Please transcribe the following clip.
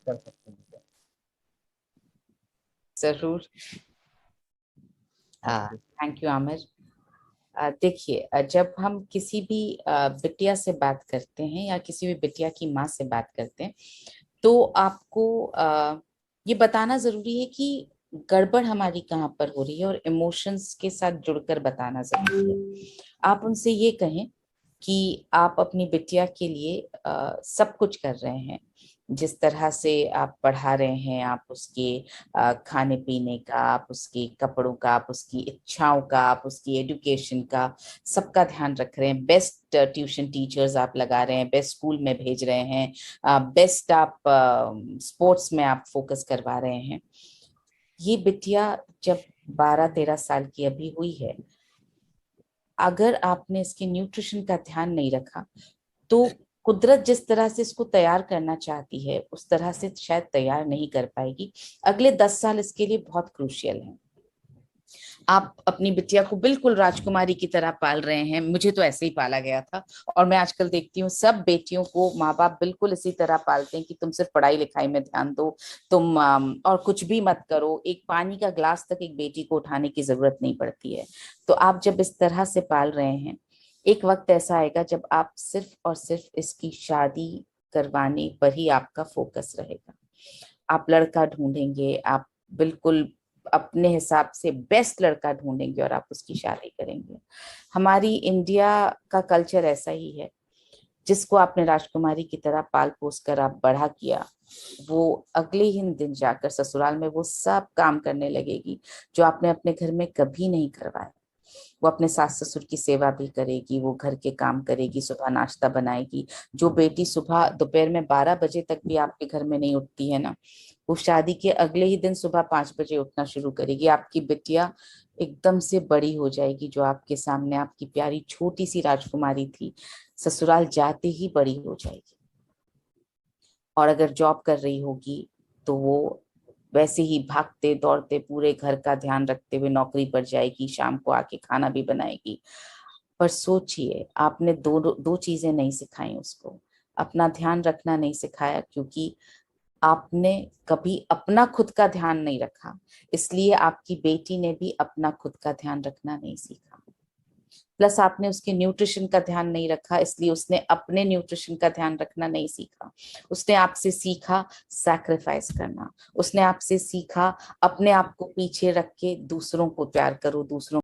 कर सकते हैं? जरूर। Thank you Aamir. देखिए, जब हम किसी भी बिटिया से बात करते हैं या किसी भी बिटिया की माँ से बात करते हैं, तो आपको ये बताना जरूरी है कि गड़बड़ हमारी कहाँ पर हो रही है, और इमोशंस के साथ जुड़कर बताना जरूरी है। आप उनसे ये कहें कि आप अपनी बिटिया के लिए सब कुछ कर रहे हैं। जिस तरह से आप पढ़ा रहे हैं, आप उसके खाने पीने का, आप उसके कपड़ों का, आप उसकी इच्छाओं का, आप उसकी एजुकेशन का, सबका ध्यान रख रहे हैं। बेस्ट ट्यूशन टीचर्स आप लगा रहे हैं, बेस्ट स्कूल में भेज रहे हैं, बेस्ट आप स्पोर्ट्स में आप फोकस करवा रहे हैं। ये बिटिया जब 12-13 साल की अभी हुई है, अगर आपने इसके न्यूट्रिशन का ध्यान नहीं रखा, तो कुदरत जिस तरह से इसको तैयार करना चाहती है उस तरह से शायद तैयार नहीं कर पाएगी। अगले 10 साल इसके लिए बहुत क्रूशियल हैं। आप अपनी बिटिया को बिल्कुल राजकुमारी की तरह पाल रहे हैं, मुझे तो ऐसे ही पाला गया था। और मैं आजकल देखती हूँ सब बेटियों को माँ बाप बिल्कुल इसी तरह पालते हैं कि तुम सिर्फ पढ़ाई लिखाई में ध्यान दो, तुम और कुछ भी मत करो। एक पानी का ग्लास तक एक बेटी को उठाने की जरूरत नहीं पड़ती है। तो आप जब इस तरह से पाल रहे हैं, एक वक्त ऐसा आएगा जब आप सिर्फ और सिर्फ इसकी शादी करवाने पर ही आपका फोकस रहेगा। आप लड़का ढूंढेंगे, आप बिल्कुल अपने हिसाब से बेस्ट लड़का ढूंढेंगे और आप उसकी शादी करेंगे। हमारी इंडिया का कल्चर ऐसा ही है। जिसको आपने राजकुमारी की तरह पाल पोस कर आप बड़ा किया, वो अगले ही दिन जाकर ससुराल में वो सब काम करने लगेगी जो आपने अपने घर में कभी नहीं करवाया। वो अपने सास ससुर की सेवा भी करेगी, वो घर के काम करेगी, सुबह नाश्ता बनाएगी। जो बेटी सुबह दोपहर में 12 बजे तक भी आपके घर में नहीं उठती है ना, वो शादी के अगले ही दिन सुबह 5 बजे उठना शुरू करेगी। आपकी बिटिया एकदम से बड़ी हो जाएगी, जो आपके सामने आपकी प्यारी छोटी सी राजकुमारी थी, ससुराल जाते ही बड़ी हो जाएगी। और अगर जॉब कर रही होगी तो वो वैसे ही भागते दौड़ते पूरे घर का ध्यान रखते हुए नौकरी पर जाएगी, शाम को आके खाना भी बनाएगी। पर सोचिए, आपने दो दो चीजें नहीं सिखाई उसको। अपना ध्यान रखना नहीं सिखाया, क्योंकि आपने कभी अपना खुद का ध्यान नहीं रखा, इसलिए आपकी बेटी ने भी अपना खुद का ध्यान रखना नहीं सीखा। प्लस आपने उसके न्यूट्रिशन का ध्यान नहीं रखा, इसलिए उसने अपने न्यूट्रिशन का ध्यान रखना नहीं सीखा। उसने आपसे सीखा सैक्रिफाइस करना, उसने आपसे सीखा अपने आप को पीछे रख के दूसरों को प्यार करो, दूसरों